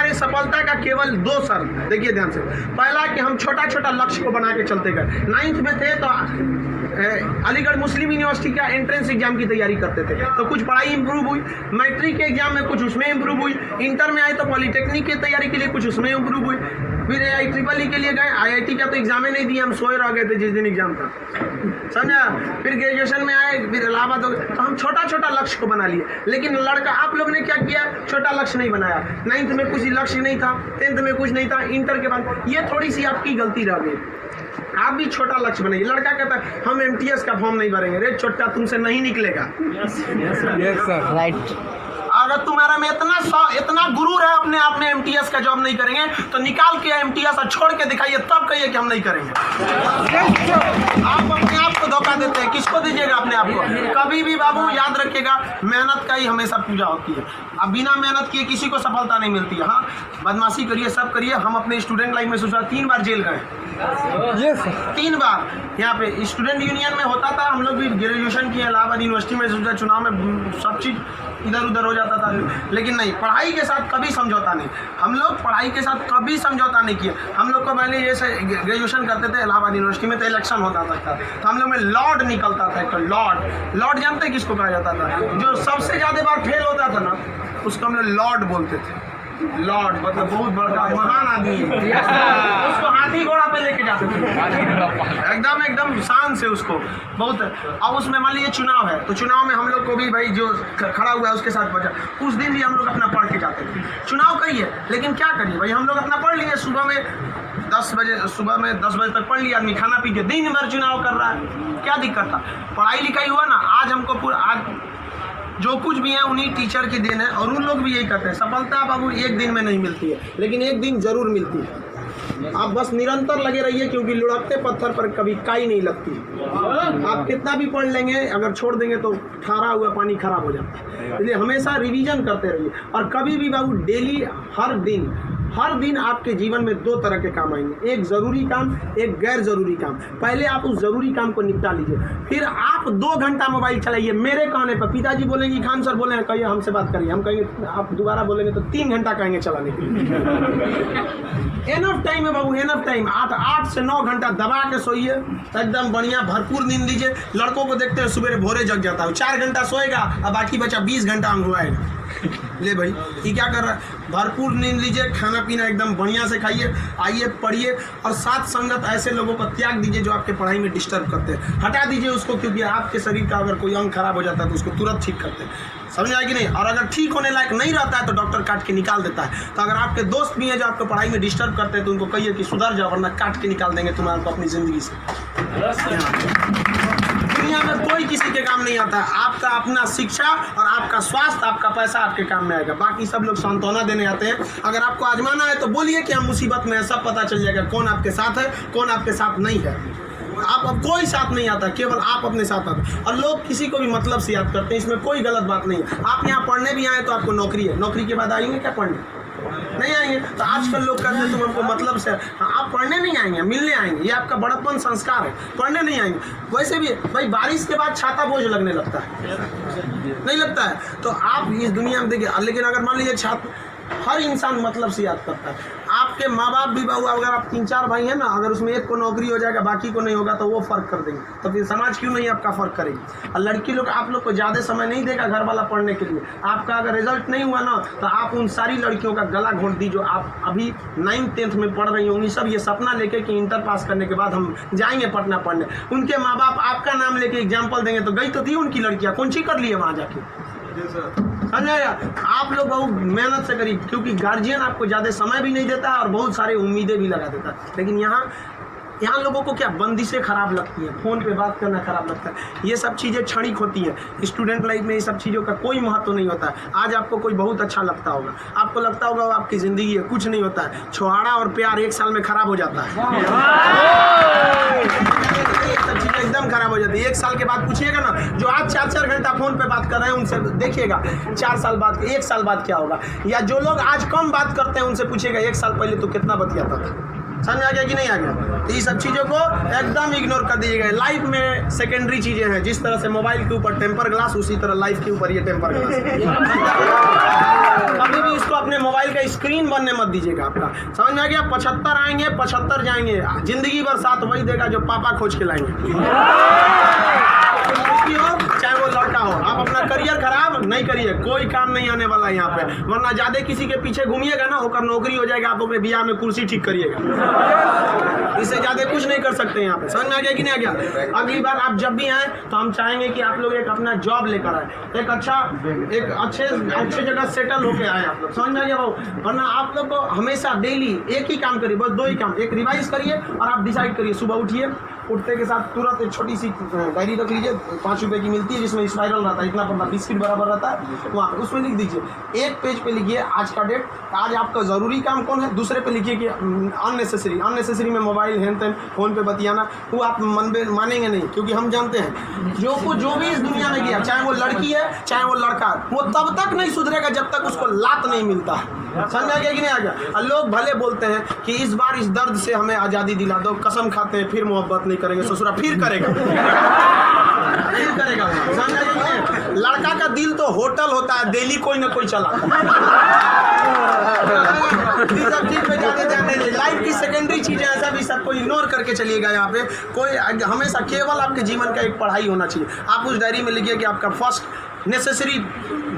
गए सफलता का केवल 2 शर्त, देखिए ध्यान से। पहला कि हम छोटा छोटा लक्ष्य को बना के चलते गए। 9th में थे तो अलीगढ़ मुस्लिम यूनिवर्सिटी का एंट्रेंस एग्जाम की तैयारी करते थे, तो कुछ पढ़ाई इंप्रूव हुई। मैट्रिक के एग्जाम में कुछ उसमें इंप्रूव हुई। इंटर में आए तो पॉलिटेक्निक की तैयारी के लिए कुछ उसमें इंप्रूव हुई। फिर IEEE के लिए गए, IIT का तो एग्जाम ही नहीं दिया, हम सोए रह गए थे जिस दिन एग्जाम था, समझा। फिर ग्रेजुएशन में आए, फिर इलाहाबाद हो गए, तो हम छोटा छोटा लक्ष्य को बना लिए। लेकिन लड़का आप लोग ने क्या किया, छोटा लक्ष्य नहीं बनाया। 9th में कुछ लक्ष्य नहीं था, 10th में कुछ नहीं था, इंटर के बाद ये थोड़ी सी आपकी गलती रह गई। आप भी छोटा लक्ष्य बनाइए। लड़का कहता है हम MTS का फॉर्म नहीं भरेंगे, रे छोटा तुमसे नहीं निकलेगा। Yes sir, right. अगर तुम्हारा में इतना गुरूर है अपने आप में MTS का जॉब नहीं करेंगे, तो निकाल के MTS और छोड़ के दिखाइए, तब कहिए कि हम नहीं करेंगे। आप अपने आप को धोखा देते हैं, किसको दीजिएगा अपने आप को। कभी भी बाबू याद रखिएगा, मेहनत का ही हमेशा पूजा होती है। अब बिना मेहनत किए किसी को सफलता नहीं मिलती है। हाँ, बदमाशी करिए, सब करिए। हम अपने स्टूडेंट लाइफ में सोचा 3 बार जेल गए। यस 3 बार यहाँ पे स्टूडेंट यूनियन में होता था। हम लोग भी ग्रेजुएशन किए इलाहाबाद यूनिवर्सिटी में, सोचा चुनाव में सब चीज़ इधर उधर हो जाता था, लेकिन नहीं, पढ़ाई के साथ कभी समझौता नहीं। हम लोग पढ़ाई के साथ कभी समझौता नहीं किए। हम लोग को पहले जैसे ग्रेजुएशन करते थे इलाहाबाद यूनिवर्सिटी में, तो इलेक्शन होता था, तो हम लोग में लॉर्ड निकलता था। एक लॉर्ड जानते हैं किसको कहा जाता था? जो सबसे ज़्यादा बार फेल होता था ना, उसको हम लोग लॉर्ड बोलते थे। लॉर्ड मतलब बहुत बड़ा महान आदमी है। उसको हाथी घोड़ा पे लेके जाते थे, एकदम शान से उसको बहुत। अब उसमें मान लीजिए चुनाव है, तो चुनाव में हम लोग को भी भाई जो खड़ा हुआ है उसके साथ बचा। उस दिन भी हम लोग अपना पढ़ के जाते थे। चुनाव करिए, लेकिन क्या करिए भाई, हम लोग अपना पढ़ लिए। सुबह में 10 बजे तक पढ़ लिया आदमी, खाना पी के दिन भर चुनाव कर रहा है, क्या दिक्कत था। पढ़ाई लिखाई हुआ ना, आज हमको आज जो कुछ भी है उन्हीं टीचर की देन है। और उन लोग भी यही कहते हैं, सफलता बाबू एक दिन में नहीं मिलती है, लेकिन एक दिन जरूर मिलती है। आप बस निरंतर लगे रहिए, क्योंकि लुढ़कते पत्थर पर कभी काई नहीं लगती। आप कितना भी पढ़ लेंगे, अगर छोड़ देंगे तो ठहरा हुआ पानी खराब हो जाता है। इसलिए हमेशा रिवीजन करते रहिए। और कभी भी बाबू डेली, हर दिन आपके जीवन में 2 तरह के काम आएंगे, एक ज़रूरी काम, एक गैर ज़रूरी काम। पहले आप उस ज़रूरी काम को निपटा लीजिए, फिर आप 2 घंटा मोबाइल चलाइए। मेरे कहने पर पिताजी बोलेंगे खान सर बोले हैं, कहिए हमसे बात करिए, हम कहेंगे, आप दोबारा बोलेंगे तो 3 घंटा कहेंगे चलाने के लिए। एनफ टाइम है बाबू, एनफ टाइम। 8 से 9 घंटा दबा के सोइए, एकदम बढ़िया भरपूर नींद लीजिए। लड़कों को देखते हैं सुबह भोरे जग जाता है, 4 घंटा सोएगा और बाकी बचा 20 घंटा अंगुआएगा। ले भाई, ये क्या कर रहा है? भरपूर नींद लीजिए, खाना पीना एकदम बढ़िया से खाइए, आइए पढ़िए। और साथ संगत ऐसे लोगों को त्याग दीजिए जो आपके पढ़ाई में डिस्टर्ब करते हैं, हटा दीजिए उसको, क्योंकि आपके शरीर का अगर कोई अंग खराब हो जाता है तो उसको तुरंत ठीक करते हैं, समझ आए कि नहीं। और अगर ठीक होने लायक नहीं रहता है तो डॉक्टर काट के निकाल देता है। तो अगर आपके दोस्त भी हैं जो आपको पढ़ाई में डिस्टर्ब करते हैं, तो उनको कहिए कि सुधर जाओ, वरना काट के निकाल देंगे तुम्हारे अपनी ज़िंदगी से। दुनिया में कोई किसी के काम नहीं आता है। आपका अपना शिक्षा और आपका स्वास्थ्य, आपका पैसा आपके काम में आएगा। बाकी सब लोग सांत्वना देने आते हैं। अगर आपको आजमाना है तो बोलिए कि हम मुसीबत में है, सब पता चल जाएगा कौन आपके साथ है, कौन आपके साथ नहीं है। आप अब कोई साथ नहीं आता, केवल आप अपने साथ आते। और लोग किसी को भी मतलब से याद करते हैं, इसमें कोई गलत बात नहीं है। आप यहाँ पढ़ने भी आए तो आपको नौकरी है, नौकरी के बाद आएंगे क्या पढ़ने? नहीं आएंगे। तो आजकल लोग कहते हैं तुम हमको मतलब से, हाँ, आप पढ़ने नहीं आएंगे, मिलने आएंगे। ये आपका बड़प्पन संस्कार है, पढ़ने नहीं आएंगे। वैसे भी भाई बारिश के बाद छाता बोझ लगने लगता है, नहीं लगता है? तो आप इस दुनिया में देखिए, लेकिन अगर मान लीजिए छात्र, हर इंसान मतलब से याद करता है। आपके माँ बाप भी बाबू, अगर आप 3-4 भाई हैं ना, अगर उसमें एक को नौकरी हो जाएगा बाकी को नहीं होगा तो वो फ़र्क कर देंगे। तो फिर समाज क्यों नहीं आपका फ़र्क करेगी? और लड़की लोग, आप लोग को ज़्यादा समय नहीं देगा घर वाला पढ़ने के लिए। आपका अगर रिजल्ट नहीं हुआ ना, तो आप उन सारी लड़कियों का गला घोंट दी जो आप अभी 9th-10th में पढ़ रही होंगी। सब ये सपना लेके कि इंटर पास करने के बाद हम जाएंगे पटना पढ़ने। उनके माँ बाप आपका नाम लेके एग्जाम्पल देंगे तो गई तो थी उनकी लड़कियाँ, कौन सी कर लिए वहाँ जाके? समझाया? आप लोग बहुत मेहनत से करिए, क्योंकि गार्जियन आपको ज़्यादा समय भी नहीं देता है और बहुत सारे उम्मीदें भी लगा देता है। लेकिन यहाँ लोगों को क्या बंदिशें खराब लगती हैं, फ़ोन पे बात करना खराब लगता है। ये सब चीज़ें क्षणिक होती हैं। स्टूडेंट लाइफ में ये सब चीज़ों का कोई महत्व नहीं होता है। आज आपको कोई बहुत अच्छा लगता होगा, आपको लगता होगा वो आपकी ज़िंदगी है, कुछ नहीं होता है। छोहाड़ा और प्यार 1 साल में खराब हो जाता है, सब चीज़ें एकदम खराब हो जाती है। 1 साल के बाद पूछिएगा ना, जो आज 4-4 घंटा फ़ोन पे बात कर रहे हैं उनसे देखिएगा 4 साल बाद, 1 साल बाद क्या होगा। या जो लोग आज कम बात करते हैं उनसे पूछिएगा 1 साल पहले तो कितना बतियाता था। समझ आ गया कि नहीं आ गया? तो ये सब चीज़ों को एकदम इग्नोर कर दीजिएगा। लाइफ में सेकेंडरी चीज़ें हैं, जिस तरह से मोबाइल के ऊपर टेम्पर ग्लास, उसी तरह लाइफ के ऊपर ये टेम्पर ग्लास। कभी भी इसको अपने मोबाइल का स्क्रीन बनने मत दीजिएगा आपका। समझ में आ गया? 75 आएंगे 75 जाएंगे, जिंदगी भर साथ वही देगा जो पापा खोज के लाएंगे। हो चाहे वो लड़का हो, आप अपना करियर खराब नहीं करिए, कोई काम नहीं आने वाला यहाँ पे। वरना ज्यादा किसी के पीछे घूमिएगा ना, होकर नौकरी हो जाएगा, आप अपने बियाह में कुर्सी ठीक करिएगा। इससे ज्यादा कुछ नहीं कर सकते यहाँ पे। समझ में आ गया कि नहीं आ गया? अगली बार आप जब भी आए तो हम चाहेंगे कि आप लोग एक अपना जॉब लेकर आए, एक अच्छे जगह सेटल होके आए आप लोग। समझ में आ गया भाव? वरना आप लोग को हमेशा डेली एक ही काम करिए, बस 2 ही काम। एक रिवाइज करिए और आप डिसाइड करिए। सुबह उठिए, उठते के साथ तुरंत एक छोटी सी डायरी रख लीजिए, 5 रुपए की मिलती है, जिसमें स्पाइरल रहता है, इतना पड़ता, बिस्किट बराबर रहता है, वहाँ पे उसमें लिख दीजिए। एक पेज पे लिखिए आज का डेट, आज आपका ज़रूरी काम कौन है। दूसरे पे लिखिए कि अननेसेसरी में मोबाइल हैन तैन फ़ोन पे बतियाना, वो आप मानेंगे नहीं, क्योंकि हम जानते हैं जो भी इस दुनिया में गया, चाहे वो लड़की है चाहे वो लड़का है, वो तब तक नहीं सुधरेगा जब तक उसको लात नहीं मिलता है। समझ आ गया कि नहीं आ गया? और लोग भले बोलते हैं कि इस बार इस दर्द से हमें आज़ादी दिला दो, कसम खाते हैं फिर मोहब्बत नहीं करेंगे, ससुरा फिर करेगा। फिर करेगा। समझ आ गया कि नहीं? लड़का का दिल तो होटल होता है, डेली कोई ना कोई चला। लाइफ की सेकेंडरी चीजें ऐसा भी सबको इग्नोर करके चलिएगा। यहाँ पे कोई हमेशा केवल आपके जीवन का एक पढ़ाई होना चाहिए। आप उस डायरी में लिखिए कि आपका फर्स्ट नेसेसरी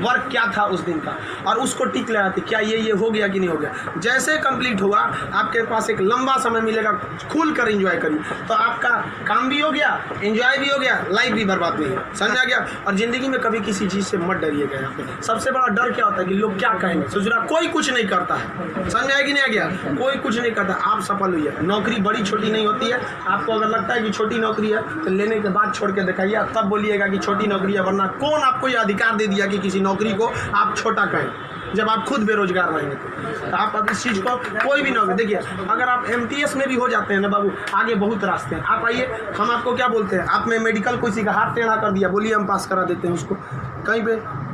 वर्क क्या था उस दिन का, और उसको टिक लगाते क्या ये हो गया कि नहीं हो गया। जैसे कंप्लीट हुआ आपके पास एक लंबा समय मिलेगा, खुल कर एंजॉय करिए, तो आपका काम भी हो गया, एंजॉय भी हो गया, लाइफ भी बर्बाद नहीं है। समझ आ गया? और जिंदगी में कभी किसी चीज़ से मत डरिएगा। यहाँ पे सबसे बड़ा डर क्या होता है कि लोग क्या कहेंगे। सोच रहा कोई कुछ नहीं करता है। समझ आया कि नहीं आ गया? कोई कुछ नहीं करता, आप सफल हुई है। नौकरी बड़ी छोटी नहीं होती है। आपको अगर लगता है कि छोटी नौकरी है तो लेने के बाद छोड़ के दिखाइए, तब बोलिएगा कि छोटी नौकरी है। वरना कौन आपको ये अधिकार दे दिया कि किसी नौकरी को आप छोटा कहें, जब आप खुद बेरोजगार रहेंगे। तो आप अब इस चीज़ को कोई भी नौकरी देखिए, अगर आप MTS में भी हो जाते हैं ना बाबू, आगे बहुत रास्ते हैं। आप आइए, हम आपको क्या बोलते हैं, आप में मेडिकल किसी का हाथ टेढ़ा कर दिया, बोलिए हम पास करा देते हैं उसको।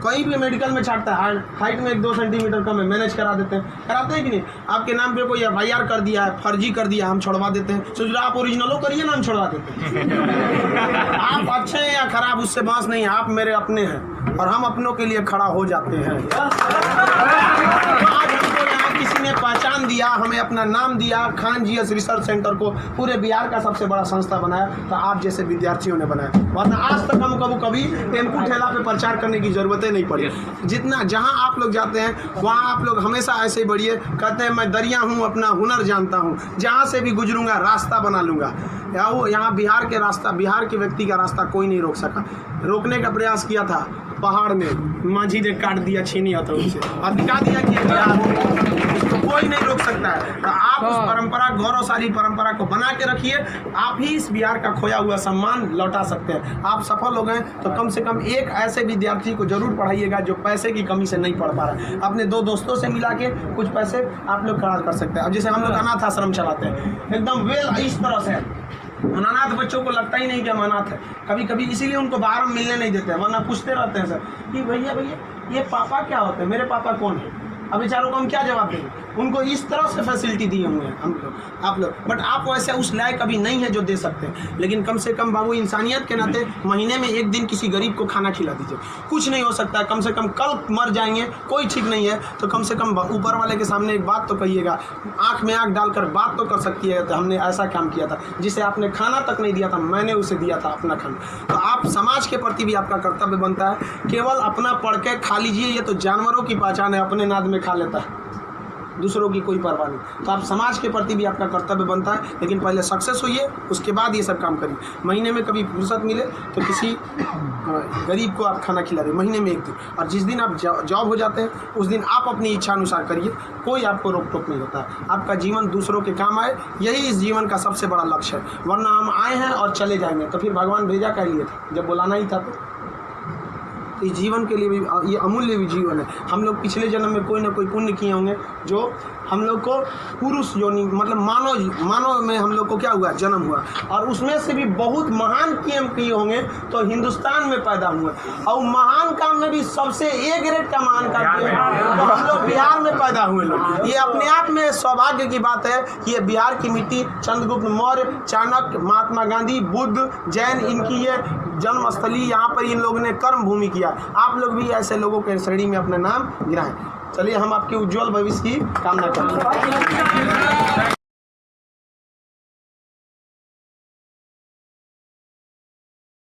कहीं पे मेडिकल में छाटता है, हाइट में 1-2 सेंटीमीटर कम है, मैनेज करा देते हैं। कराते हैं कि नहीं? आपके नाम पे कोई FIR कर दिया है, फर्जी कर दिया, हम छोड़वा देते हैं। सोच रहे आप ओरिजिनलो करिए ना, हम छोड़वा देते हैं। आप अच्छे हैं या खराब उससे बात नहीं है, आप मेरे अपने हैं और हम अपनों के लिए खड़ा हो जाते हैं। आज हमको यहाँ किसी ने पहचान दिया, हमें अपना नाम दिया, खान GS रिसर्च सेंटर को पूरे बिहार का सबसे बड़ा संस्था बनाया, तो आप जैसे विद्यार्थियों ने बनाया। वरना आज तक हम कभी टेम्पू ठेला पे प्रचार करने की जरूरतें नहीं पड़ी। जितना जहाँ आप लोग जाते हैं वहाँ आप लोग हमेशा ऐसे ही बढ़िए। कहते हैं मैं दरिया हूँ, अपना हुनर जानता हूँ, जहाँ से भी गुजरूंगा रास्ता बना लूँगा। यहाँ बिहार के व्यक्ति का रास्ता कोई नहीं रोक सका। रोकने का प्रयास किया था पहाड़ में, माझी ने काट दिया छीनी हथौड़ी से और दिखा दिया कि इसको कोई नहीं रोक सकता है। तो आप उस परंपरा, गौरवशाली परंपरा को बना के रखिए। आप ही इस बिहार का खोया हुआ सम्मान लौटा सकते हैं। आप सफल हो गए तो कम से कम एक ऐसे विद्यार्थी को जरूर पढ़ाइएगा जो पैसे की कमी से नहीं पढ़ पा रहा है। अपने 2 दोस्तों से मिला के कुछ पैसे आप लोग खर्च कर सकते हैं। अब जैसे हम लोग अनाथ आश्रम चलाते हैं, एकदम वेल इस तरह से अनाथ बच्चों को लगता ही नहीं कि हम अनाथ है। कभी कभी इसीलिए उनको बाहर हम मिलने नहीं देते हैं, वरना पूछते रहते हैं सर कि भैया ये पापा क्या होते हैं, मेरे पापा कौन है। अब बेचारों को हम क्या जवाब देंगे? उनको इस तरह से फैसिलिटी दिए हुए हैं हम लोग, आप लोग। बट आप वैसे उस लायक कभी नहीं है जो दे सकते हैं। लेकिन कम से कम बाबू इंसानियत के नाते महीने में 1 दिन किसी गरीब को खाना खिला दीजिए। कुछ नहीं हो सकता है, कम से कम कल मर जाएंगे, कोई ठीक नहीं है, तो कम से कम ऊपर वाले के सामने एक बात तो कहिएगा। आँख में आँख डालकर बात तो कर सकती है, तो हमने ऐसा काम किया था जिसे आपने खाना तक नहीं दिया था, मैंने उसे दिया था अपना खाना। तो आप समाज के प्रति भी आपका कर्तव्य बनता है। केवल अपना पढ़ के खा लीजिए, ये तो जानवरों की पहचान है, अपने नाद में खा लेता है, दूसरों की कोई परवाह नहीं। तो आप समाज के प्रति भी आपका कर्तव्य बनता है, लेकिन पहले सक्सेस होइए, उसके बाद ये सब काम करिए। महीने में कभी फुर्सत मिले तो किसी गरीब को आप खाना खिला दें, महीने में 1 दिन। और जिस दिन आप जॉब हो जाते हैं उस दिन आप अपनी इच्छा अनुसार करिए, कोई आपको रोक टोक नहीं होता है। आपका जीवन दूसरों के काम आए, यही इस जीवन का सबसे बड़ा लक्ष्य है। वरना हम आए हैं और चले जाएंगे, तो फिर भगवान भेजा क्या लिए था, जब बुलाना ही था तो। इस जीवन के लिए भी ये अमूल्य भी जीवन है। हम लोग पिछले जन्म में कोई ना कोई पुण्य किए होंगे जो हम लोग को पुरुष योनि मतलब मानव में हम लोग को क्या हुआ, जन्म हुआ, और उसमें से भी बहुत महान काम किए होंगे तो हिंदुस्तान में पैदा हुए, और महान काम में भी सबसे ए ग्रेड का महान काम किए तो हम लोग बिहार में पैदा हुए लोग। ये अपने आप में सौभाग्य की बात है कि ये बिहार की मिट्टी, चंद्रगुप्त मौर्य, चाणक्य, महात्मा गांधी, बुद्ध, जैन, इनकी ये जन्मस्थली, यहाँ पर इन लोगों ने कर्म भूमि किया। आप लोग भी ऐसे लोगों के श्रेणी में अपना नाम गिराएं। चलिए हम आपके उज्जवल भविष्य की कामना करते हैं।